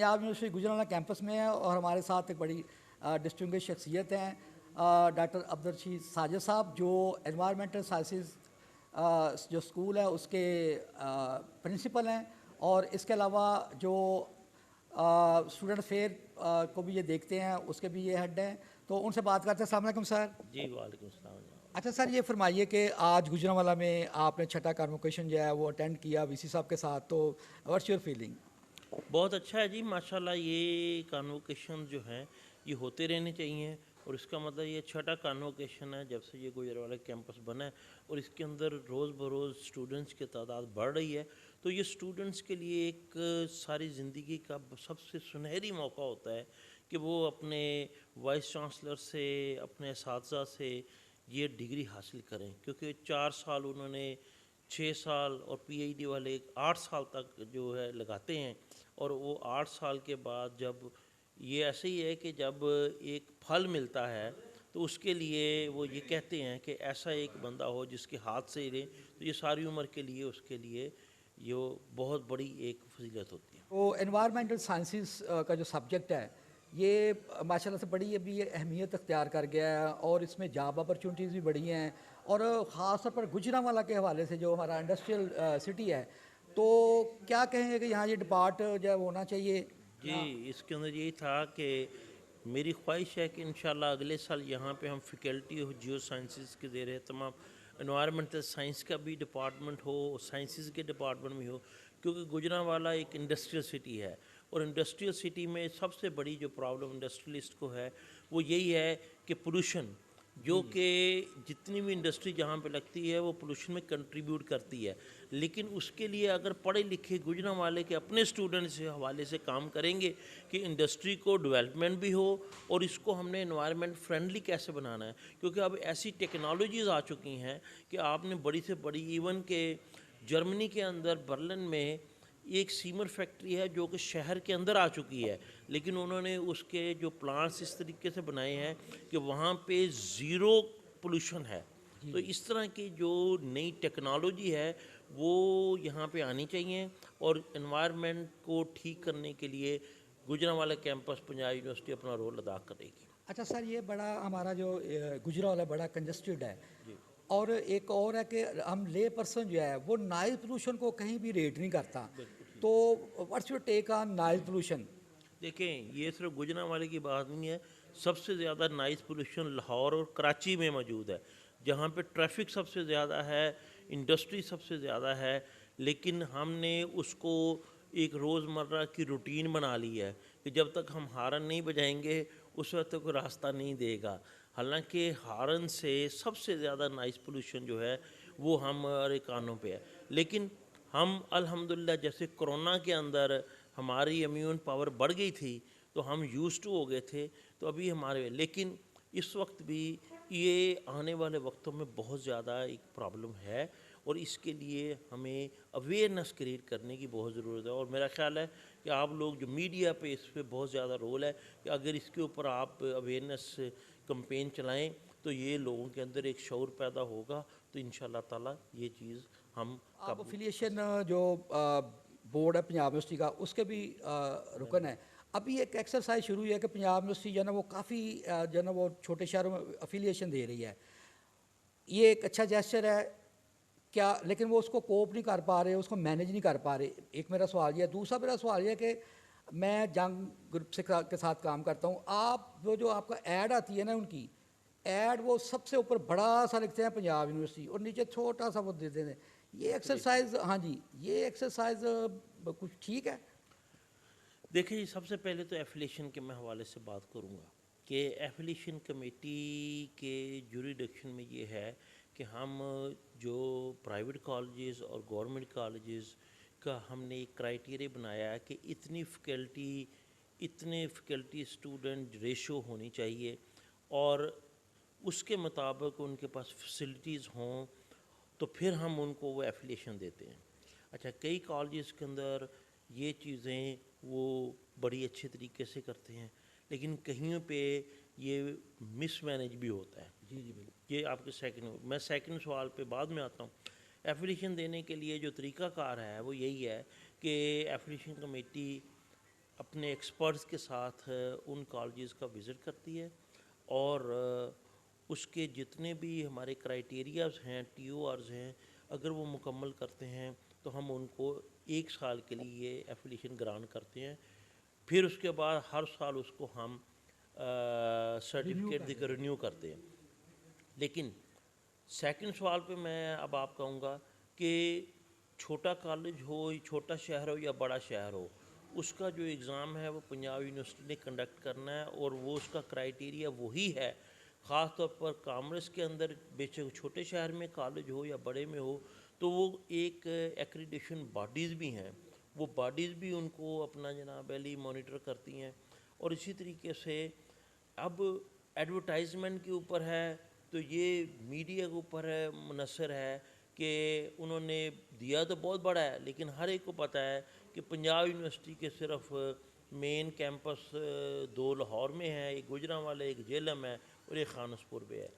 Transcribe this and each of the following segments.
Punjab university Gujranwala campus में है और हमारे साथ एक बड़ी डिस्टिंग्विश शख्सियत हैं डॉक्टर अब्दुल रशीद साजिद साहब, जो एनवायरमेंटल साइंसेस जो स्कूल है उसके प्रिंसिपल हैं, और इसके अलावा जो स्टूडेंट फेयर को भी ये देखते हैं उसके भी ये हेड हैं। तो उनसे बात करते हैं। अस्सलाम वालेकुम सर। जी वालेकुम सलाम। अच्छा सर, ये फरमाइए कि आज गुजरांवाला में आपने छठा कॉन्वोकेशन जो है वो अटेंड किया वीसी साहब के साथ, तो व्हाट्स योर फीलिंग? बहुत अच्छा है जी, माशाल्लाह। ये कॉन्वोकेशन जो हैं ये होते रहने चाहिए, और इसका मतलब ये छठा कॉन्वोकेशन है जब से ये गुजरांवाला कैंपस बना है, और इसके अंदर रोज़ बरोज़ स्टूडेंट्स की तादाद बढ़ रही है। तो ये स्टूडेंट्स के लिए एक सारी ज़िंदगी का सबसे सुनहरी मौका होता है कि वो अपने वाइस चांसलर से, अपने असातिज़ा से ये डिग्री हासिल करें, क्योंकि 4 साल उन्होंने 6 साल और पीएचडी वाले 8 साल तक जो है लगाते हैं, और वो 8 साल के बाद जब ये ऐसे ही है कि जब एक फल मिलता है तो उसके लिए वो ये कहते हैं कि ऐसा एक बंदा हो जिसके हाथ से ही रहे, तो ये सारी उम्र के लिए उसके लिए ये बहुत बड़ी एक फजीलत होती है। तो एनवायरमेंटल साइंसेस का जो सब्जेक्ट है ये माशाल्लाह से बड़ी अभी ये अहमियत अख्तियार कर गया है, और इसमें जॉब अपॉर्चुनिटीज़ भी बढ़ी हैं, और ख़ास तौर पर गुजरांवाला के हवाले से जो हमारा इंडस्ट्रियल सिटी है, तो क्या कहेंगे कि यहाँ ये डिपार्ट जो है वो होना चाहिए जी, या? इसके अंदर यही था कि मेरी ख्वाहिश है कि इंशाल्लाह अगले साल यहाँ पे हम फैकल्टी हो जियो साइंसेस के दे रहे तमाम एनवायरमेंटल साइंस का भी डिपार्टमेंट हो, साइंसेस के डिपार्टमेंट भी हो, क्योंकि गुजरांवाला एक इंडस्ट्रियल सिटी है, और इंडस्ट्रियल सिटी में सबसे बड़ी जो प्रॉब्लम इंडस्ट्रियलिस्ट को है वो यही है कि पोल्यूशन, जो कि जितनी भी इंडस्ट्री जहाँ पे लगती है वो पोल्यूशन में कंट्रीब्यूट करती है। लेकिन उसके लिए अगर पढ़े लिखे गुजरांवाले के अपने स्टूडेंट्स के हवाले से काम करेंगे कि इंडस्ट्री को डेवलपमेंट भी हो, और इसको हमने एनवायरनमेंट फ्रेंडली कैसे बनाना है, क्योंकि अब ऐसी टेक्नोलॉजीज़ आ चुकी हैं कि आपने बड़ी से बड़ी, इवन के जर्मनी के अंदर बर्लिन में एक सीमर फैक्ट्री है जो कि शहर के अंदर आ चुकी है, लेकिन उन्होंने उसके जो प्लांट्स इस तरीके से बनाए हैं कि वहाँ पे ज़ीरो पोल्यूशन है। तो इस तरह की जो नई टेक्नोलॉजी है वो यहाँ पे आनी चाहिए, और एनवायरनमेंट को ठीक करने के लिए गुजरांवाला कैंपस पंजाब यूनिवर्सिटी अपना रोल अदा करेगी। अच्छा सर, ये बड़ा हमारा जो गुजरांवाला बड़ा कंजस्टेड है, जी, और एक और है कि हम ले पर्सन जो है वो नॉइज़ पोल्यूशन को कहीं भी रेट नहीं करता। बिल्कुल ठीक। तो what's your take on noise pollution? देखें, ये सिर्फ गुजरांवाले की बात नहीं है, सबसे ज़्यादा नॉइज़ पोल्यूशन लाहौर और कराची में मौजूद है, जहाँ पे ट्रैफिक सबसे ज़्यादा है, इंडस्ट्री सबसे ज़्यादा है। लेकिन हमने उसको एक रोज़मर्रा की रूटीन बना ली है कि जब तक हम हारन नहीं बजाएंगे उस वक्त तक कोई रास्ता नहीं देगा। हालांकि हारन से सबसे ज़्यादा नॉइज़ पोल्यूशन जो है वो हमारे कानों पे है, लेकिन हम अल्हम्दुलिल्लाह जैसे कोरोना के अंदर हमारी इम्यून पावर बढ़ गई थी तो हम यूज़ टू हो गए थे, तो अभी हमारे, लेकिन इस वक्त भी ये आने वाले वक्तों में बहुत ज़्यादा एक प्रॉब्लम है, और इसके लिए हमें अवेयरनेस क्रिएट करने की बहुत ज़रूरत है। और मेरा ख्याल है कि आप लोग जो मीडिया पे इस पर बहुत ज़्यादा रोल है कि अगर इसके ऊपर आप अवेयरनेस कंपेन चलाएं तो ये लोगों के अंदर एक शऊर पैदा होगा, तो इंशाल्लाह ताला ये चीज़ हम आप काबू। अफिलिएशन जो बोर्ड है पंजाब यूनिवर्सिटी का उसके भी रुकन है। अभी एक एक्सरसाइज शुरू हुई है कि पंजाब यूनिवर्सिटी जो है ना वो काफ़ी जो है ना वो छोटे शहरों में अफिलिएशन दे रही है। ये एक अच्छा जेस्चर है क्या, लेकिन वो उसको कोप नहीं कर पा रहे, उसको मैनेज नहीं कर पा रहे। एक मेरा सवाल ये है। दूसरा मेरा सवाल ये है कि मैं जंग ग्रुप से के साथ काम करता हूँ। आप वो जो आपका ऐड आती है ना उनकी ऐड, वो सबसे ऊपर बड़ा सा लिखते हैं पंजाब यूनिवर्सिटी और नीचे छोटा सा वो देते हैं। ये एक्सरसाइज, हाँ जी, ये एक्सरसाइज कुछ ठीक है? देखिए जी, सबसे पहले तो एफिलिएशन के मैं हवाले से बात करूँगा कि एफिलिएशन कमेटी के जुरिडिक्शन में ये है कि हम जो प्राइवेट कॉलेजेस और गवर्नमेंट कॉलेजेस का हमने एक क्राइटेरिया बनाया है कि इतने फैकल्टी स्टूडेंट रेशो होनी चाहिए, और उसके मुताबिक उनके पास फैसिलिटीज़ हों, तो फिर हम उनको वो एफिलिएशन देते हैं। अच्छा, कई कॉलेजेस के अंदर ये चीज़ें वो बड़ी अच्छे तरीके से करते हैं, लेकिन कहीं पे ये मिसमैनेज भी होता है। जी जी बिल्कुल। ये आपके मैं सेकंड सवाल पे बाद में आता हूँ। एफिलिएशन देने के लिए जो तरीक़ाकार है वो यही है कि एफिलिएशन कमेटी अपने एक्सपर्ट्स के साथ उन कॉलेजेस का विज़िट करती है और उसके जितने भी हमारे क्राइटेरियाज हैं, TORs हैं, अगर वो मुकम्मल करते हैं तो हम उनको 1 साल के लिए एफिलिएशन ग्रांट करते हैं। फिर उसके बाद हर साल उसको हम सर्टिफिकेट देकर रिन्यू करते हैं। लेकिन सेकंड सवाल पे मैं अब आप कहूँगा कि छोटा कॉलेज हो, छोटा शहर हो या बड़ा शहर हो, उसका जो एग्ज़ाम है वो पंजाब यूनिवर्सिटी ने कंडक्ट करना है और वो उसका क्राइटेरिया वही है। ख़ास तौर पर कॉमर्स के अंदर बेशक छोटे शहर में कॉलेज हो या बड़े में हो, तो वो एक एक्रीडिटेशन बॉडीज़ भी हैं, वो बॉडीज़ भी उनको अपना जनाब अली मॉनिटर करती हैं। और इसी तरीके से अब एडवर्टाइजमेंट के ऊपर है, तो ये मीडिया के ऊपर है, मुनसर है कि उन्होंने दिया तो बहुत बड़ा है, लेकिन हर एक को पता है कि पंजाब यूनिवर्सिटी के सिर्फ मेन कैंपस 2 लाहौर में है, एक गुजरांवाला, एक जेलम है और एक खानसपुर पे है।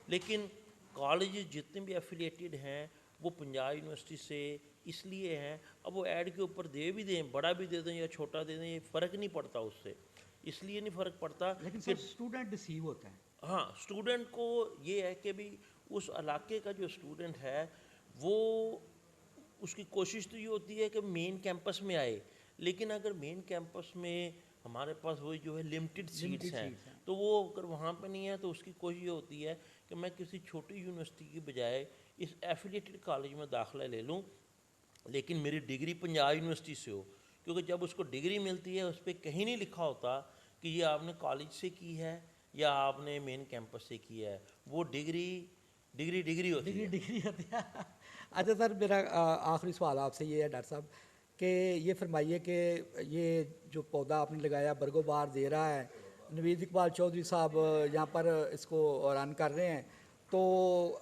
लेकिन कॉलेज जितने भी एफिलिएटेड हैं वो पंजाब यूनिवर्सिटी से इसलिए हैं, अब वो ऐड के ऊपर दे भी दें, बड़ा भी दे दें या छोटा दे दें, ये फ़र्क नहीं पड़ता उससे। इसलिए नहीं फ़र्क पड़ता लेकिन कि सर स्टूडेंट डिसीव होते हैं। हाँ, स्टूडेंट को ये है कि भी उस इलाके का जो स्टूडेंट है वो उसकी कोशिश तो ये होती है कि मेन कैंपस में आए, लेकिन अगर मेन कैंपस में हमारे पास वही जो है लिमिटेड सीट्स हैं, तो वो अगर वहाँ पे नहीं है तो उसकी कोशिश ये होती है कि मैं किसी छोटी यूनिवर्सिटी की बजाय इस एफिलिएटेड कॉलेज में दाखिला ले लूँ, लेकिन मेरी डिग्री पंजाब यूनिवर्सिटी से हो। क्योंकि जब उसको डिग्री मिलती है उस पर कहीं नहीं लिखा होता कि ये आपने कॉलेज से की है या आपने मेन कैंपस से की है, वो डिग्री होती है। डिग्री होती है। अच्छा सर, मेरा आखिरी सवाल आपसे ये है डॉक्टर साहब कि ये फरमाइए कि ये जो पौधा आपने लगाया बरगोबार दे रहा है, नवीद इकबाल चौधरी साहब यहाँ पर इसको रन कर रहे हैं, तो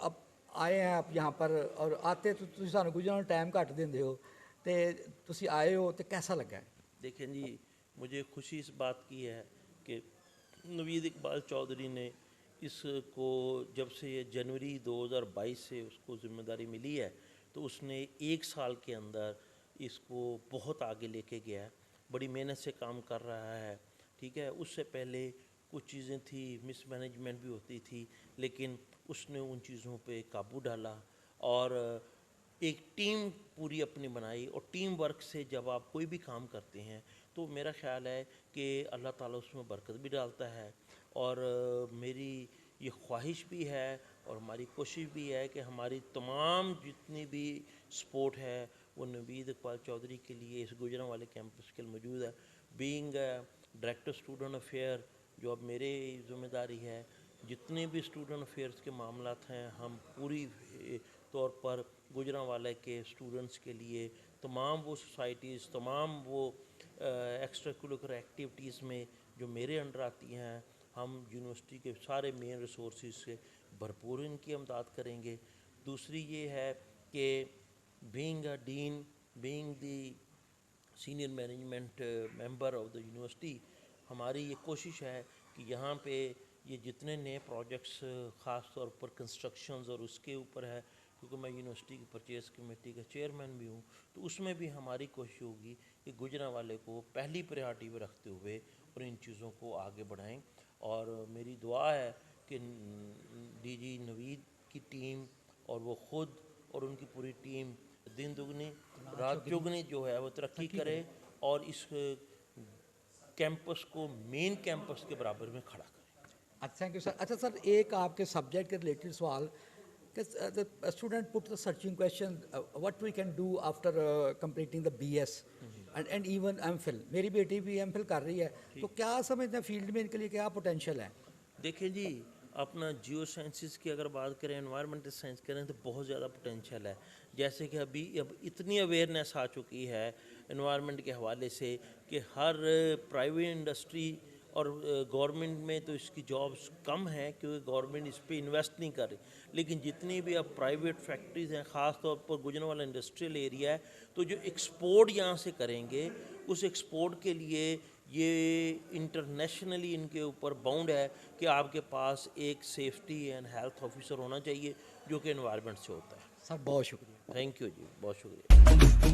अब आए हैं आप यहाँ पर और आते तो तुम सानू कुछ टाइम घट देंदे हो, तो तुसी आए हो तो कैसा लगा है? देखें जी, मुझे खुशी इस बात की है कि नवीद इकबाल चौधरी ने इसको जब से ये जनवरी 2022 से उसको ज़िम्मेदारी मिली है तो उसने 1 साल के अंदर इसको बहुत आगे लेके गया है, बड़ी मेहनत से काम कर रहा है। ठीक है, उससे पहले कुछ चीज़ें थी, मिसमैनेजमेंट भी होती थी, लेकिन उसने उन चीज़ों पे काबू डाला और एक टीम पूरी अपनी बनाई। और टीम वर्क से जब आप कोई भी काम करते हैं तो मेरा ख़्याल है कि अल्लाह ताला उसमें बरकत भी डालता है। और मेरी ये ख्वाहिश भी है और हमारी कोशिश भी है कि हमारी तमाम जितनी भी सपोर्ट है वो नवीद इकबाल चौधरी के लिए इस गुजरांवाले कैंपस के लिए मौजूद है। बीइंग डायरेक्टर स्टूडेंट अफेयर जो अब मेरे ज़िम्मेदारी है, जितने भी स्टूडेंट अफेयर्स के मामलात हैं हम पूरी तौर पर गुजरांवाले के स्टूडेंट्स के लिए तमाम वो सोसाइटीज़, तमाम वो एक्स्ट्रा करिकुलर एक्टिविटीज़ में जो मेरे अंडर आती हैं, हम यूनिवर्सिटी के सारे मेन रिसोर्सेज से भरपूर इनकी इमदाद करेंगे। दूसरी ये है कि being a dean, being the senior management member of the university, हमारी ये कोशिश है कि यहाँ पे ये जितने नए प्रोजेक्ट्स ख़ास तौर पर कंस्ट्रक्शंस और उसके ऊपर है, क्योंकि मैं यूनिवर्सिटी की परचेज़ कमेटी का चेयरमैन भी हूँ, तो उसमें भी हमारी कोशिश होगी कि गुजरांवाले को पहली प्रायोरिटी में रखते हुए और इन चीज़ों को आगे बढ़ाएं। और मेरी दुआ है कि DG नवीद की टीम और वो ख़ुद और उनकी पूरी टीम दिन दुगनी रात चौगनी जो है वो तरक्की करे और इस कैंपस को मेन कैंपस के बराबर में खड़ा करे। अच्छा, थैंक यू सर। अच्छा सर, एक आपके सब्जेक्ट के रिलेटेड सवाल कि student put the searching question what we can do after completing the BS and even MPhil। मेरी बेटी भी MPhil कर रही है, तो क्या समझते हैं फील्ड में इनके लिए क्या पोटेंशियल है? देखिए जी, अपना जियो साइंसिस की अगर बात करें, एनवायरमेंटल साइंस करें तो बहुत ज़्यादा पोटेंशियल है। जैसे कि अब इतनी अवेयरनेस आ चुकी है एनवायरनमेंट के हवाले से कि हर प्राइवेट इंडस्ट्री और गवर्नमेंट में तो इसकी जॉब्स कम हैं क्योंकि गवर्नमेंट इस पर इन्वेस्ट नहीं कर रही, लेकिन जितनी भी अब प्राइवेट फैक्ट्रीज़ हैं, ख़ास तौर पर गुजरांवाला इंडस्ट्रियल एरिया है, तो जो एक्सपोर्ट यहाँ से करेंगे उस एक्सपोर्ट के लिए ये इंटरनेशनली इनके ऊपर बाउंड है कि आपके पास एक सेफ्टी एंड हेल्थ ऑफिसर होना चाहिए जो कि एनवायरनमेंट से होता है। सर बहुत शुक्रिया। थैंक यू जी, बहुत शुक्रिया।